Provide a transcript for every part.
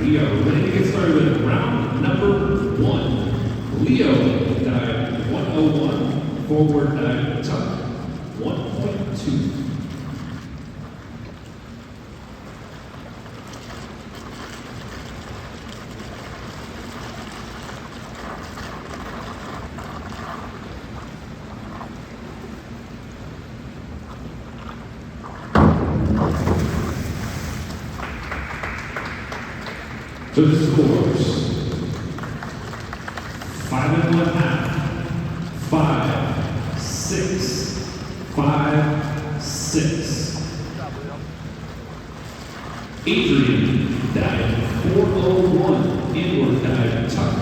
we are ready to get started with round number 1. Leo dive 101, forward dive tuck 1.2. So the scores: 5 1/2, 5, 6, 5, 6. Adrian dive 401, inward dive tuck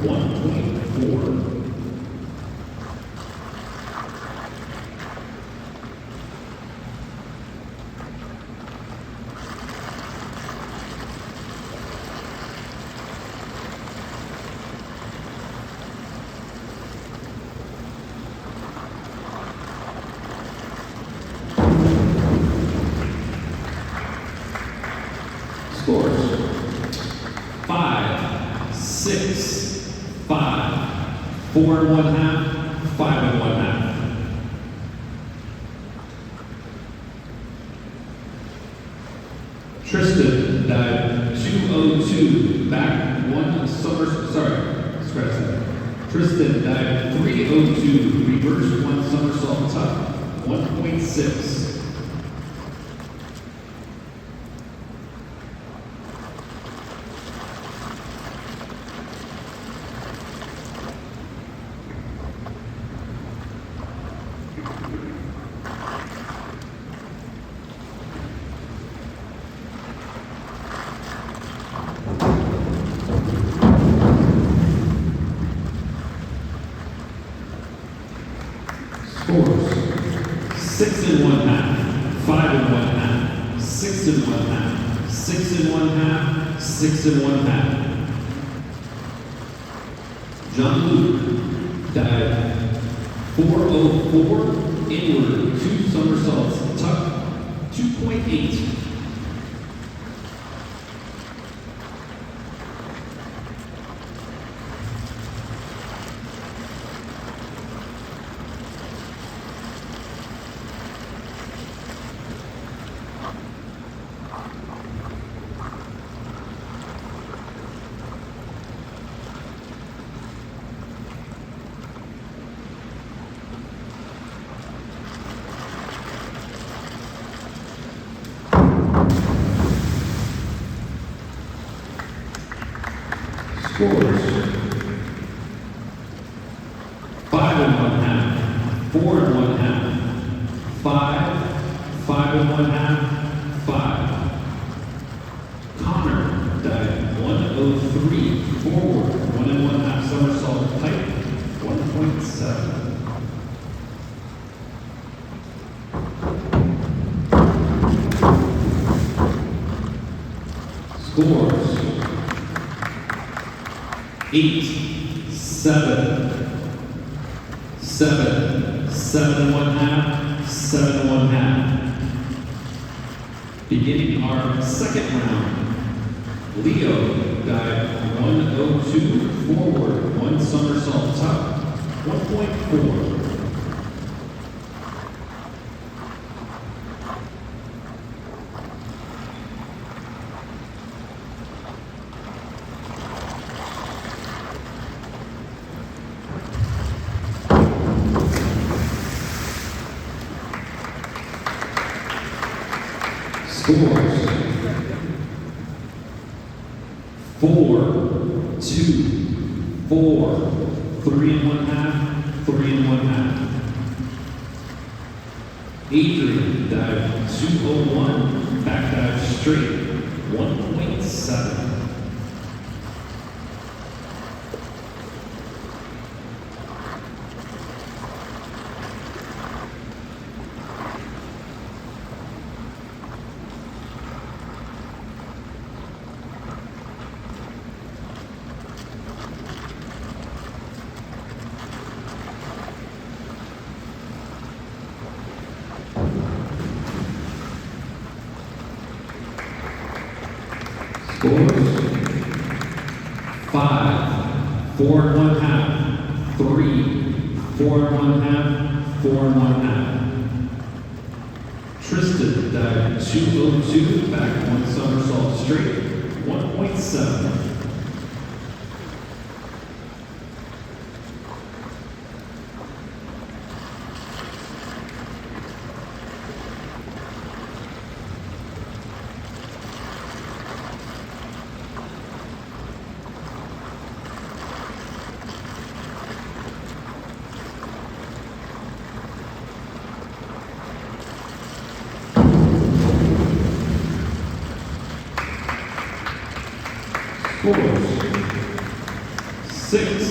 1.4. Scores: 5, 6, 5, 4 1/2, 5 1/2. Tristan dive 202, back 1 scratch that. Tristan dive 302, reverse 1 somersault tuck 1.6. Scores: 6 1/2, 5 1/2, 6 1/2, 6 1/2, 6 1/2. John Luke dive 404, inward 2 somersaults tuck 2.8. Scores: 5 1/2, 4 1/2, 5, 5 1/2, 5. Connor dive 103, forward 1 1/2 somersault tight 1.7. Scores: 8, 7, 7, 7 1/2, 7 1/2. Beginning our second round, Leo dive 102, forward 1 somersault tuck 1.4. Scores: 4, 2, 4, 3 1/2, 3 1/2. Adrian dive 201, back dive straight 1.7. Scores: 5, 4 1/2, 3, 4 1/2, 4 1/2. Tristan dive 202, back 1 somersault straight, 1.7. Scores 6,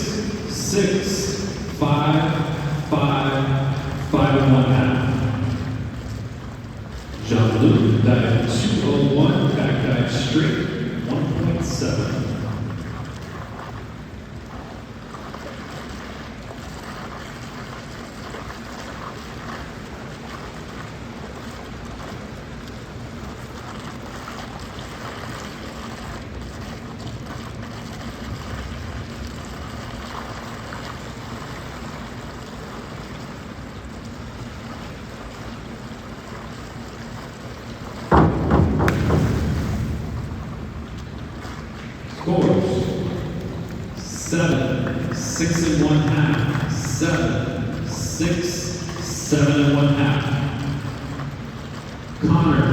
6, 5, 5, 5 1/2. Jean-Luc dive 201, back dive straight, 1.7. Scores 7, 6 1/2, 7, 6, 7 1/2. Connor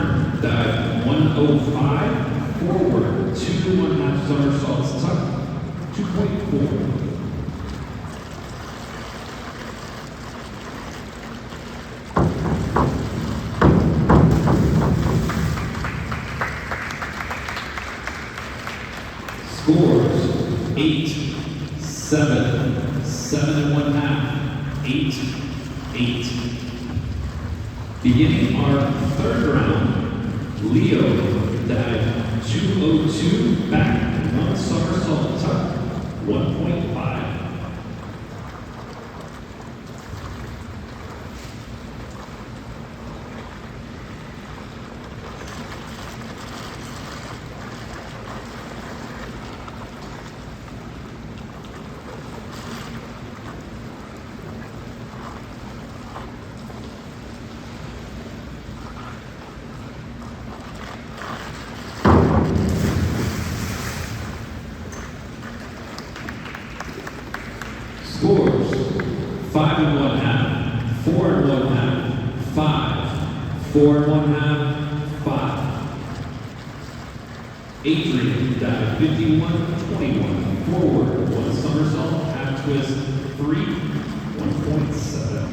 dive 105, forward 2 1/2 somersaults tuck, 2.4. Scores 8, 7, 7 1/2, 8, 8. Beginning our third round, Leo dive 202, back 1 somersault tuck, 1.5. Scores 5 1/2, 4 1/2, 5, 4 1/2, 5. Adrian dive 51-21, forward 1 somersault, half twist 3, 1.7.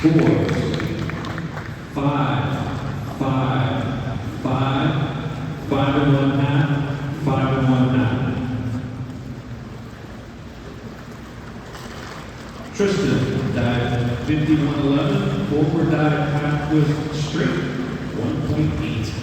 Scores 5, 5, 5, 5 1/2, 5 1/2. Tristan dive 51-11, forward dive half twist straight, 1.8.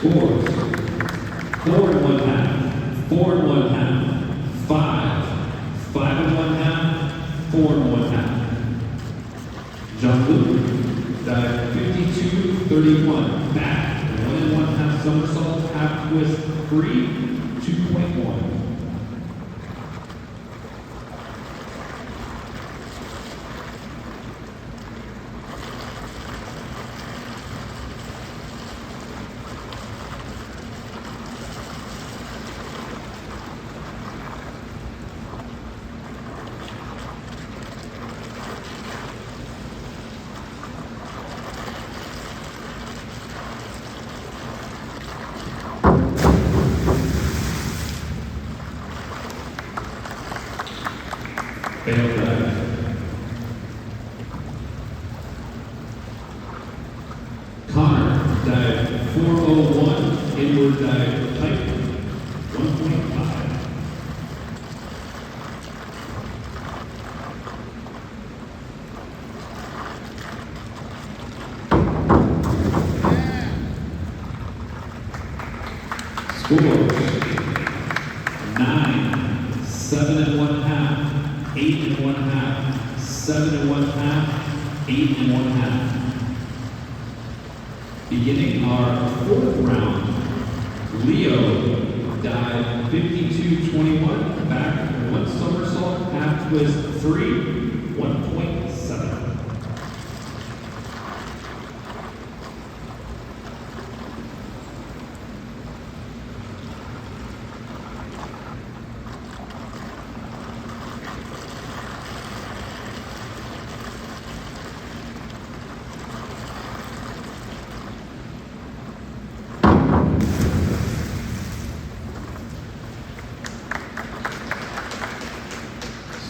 Scores 4 1/2, 4 1/2, 5, 5 1/2, 4 1/2. Jean-Luc dive 52-31, back 1 1/2 somersault, half twist free, 2.1. Failed dive. Connor, dive 401, inward dive type 1.5. Scores 9, 7 1/2, 8 1/2, 7 1/2, 8 1/2. Beginning our fourth round, Leo dive 52-21, back one somersault, half twist 3, 1.7.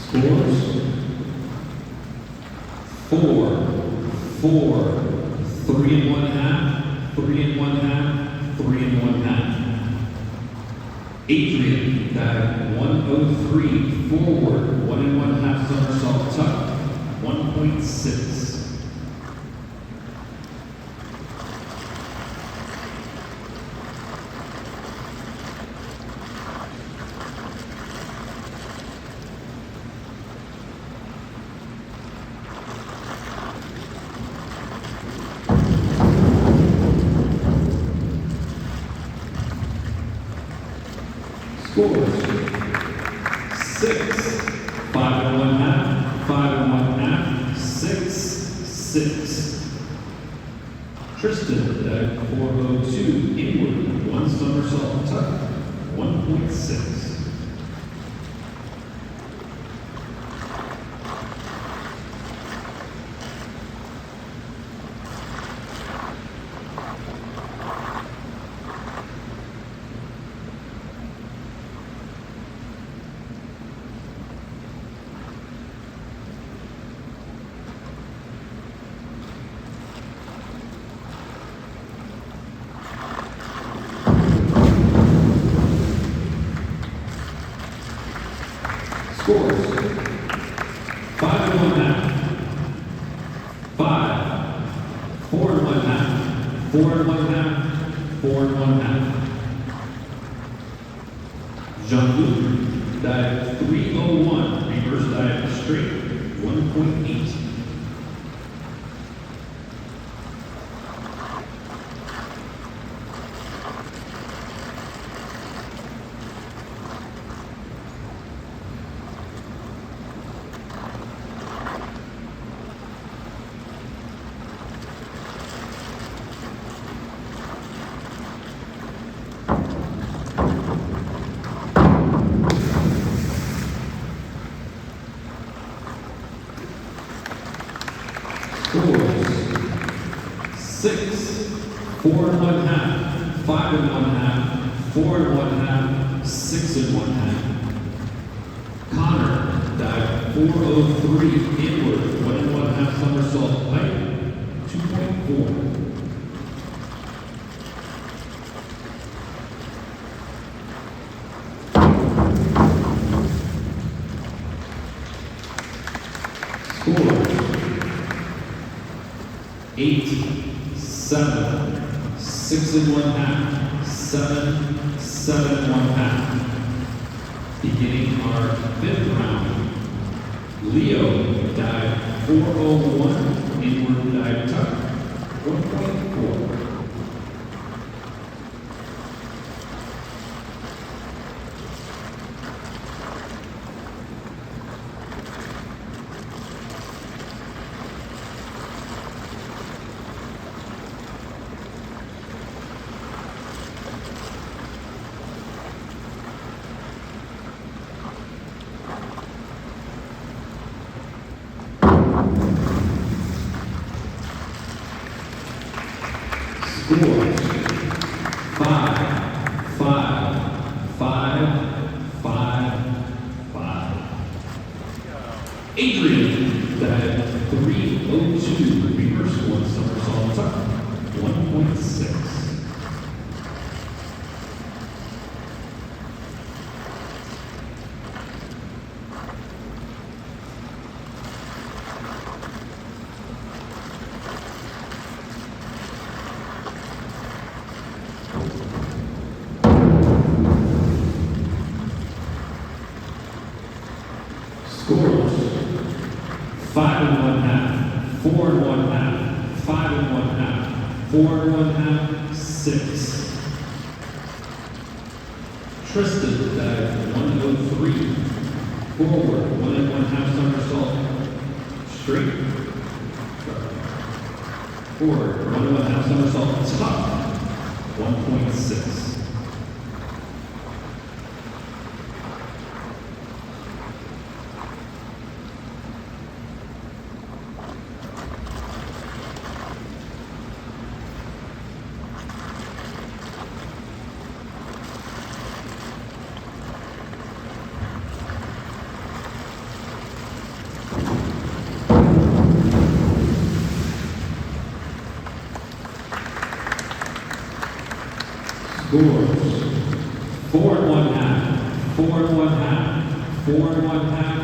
Scores 4, 4, 3 1/2, 3 1/2, 3 1/2. Adrian dive 103, forward, 1 1/2 somersault tuck, 1.6. Scores 6, 5 1/2, 5 1/2, 6, 6. Tristan dive 402, inward, 1 somersault tuck, 1.6. Scores 5 1/2, 5, 4 1/2, 4 1/2, 4 1/2. Jean-Luc dive 301, reverse dive straight, 1.8. Scores 6, 4 1/2, 5 1/2, 4 1/2, 6 1/2. Connor dive 403, inward, 1 1/2 somersault pipe, 2.4. Scores 8, 7, 6 1/2, 7, 7 1/2. Beginning our fifth round, Leo dive 401, inward dive tuck, 1.4. Scores 5, 5, 5, 5, 5. Adrian, dive 302, reverse one somersault tuck, 1.6. Scores 5 1/2, 4 1/2, 5 1/2, 4 1/2, 6. Tristan, dive 103, forward 1 1/2 somersault, straight, forward 1 1/2 somersault, top, 1.6. Scores 4 1/2, 4 1/2, 4 1/2,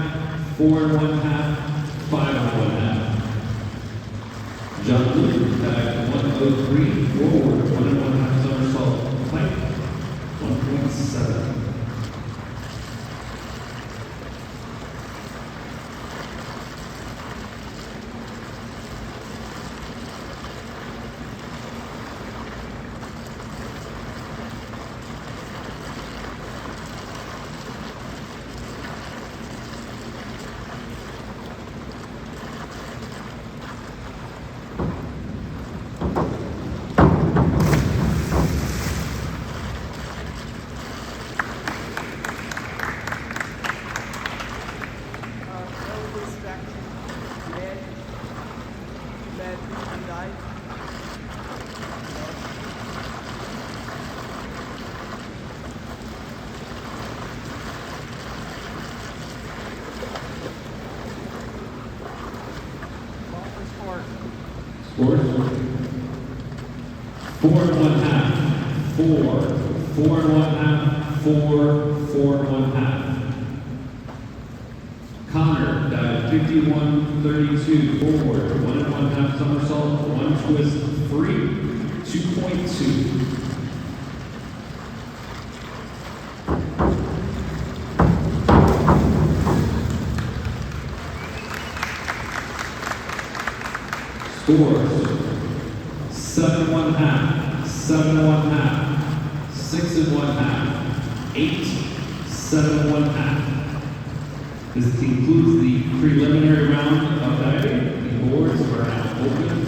4 1/2, 5 1/2. John Luke, dive 103, forward 1 1/2 somersault, plank, 1.7. Scores 4 1/2, 4, 4 1/2, 4, 4 1/2. Connor, dive 51-32, forward 1 1/2 somersault, 1 twist, 3, 2.2. Scores 7 1/2, 7 1/2, 6 1/2, 8, 7 1/2. This concludes the preliminary round of diving. The boards are now open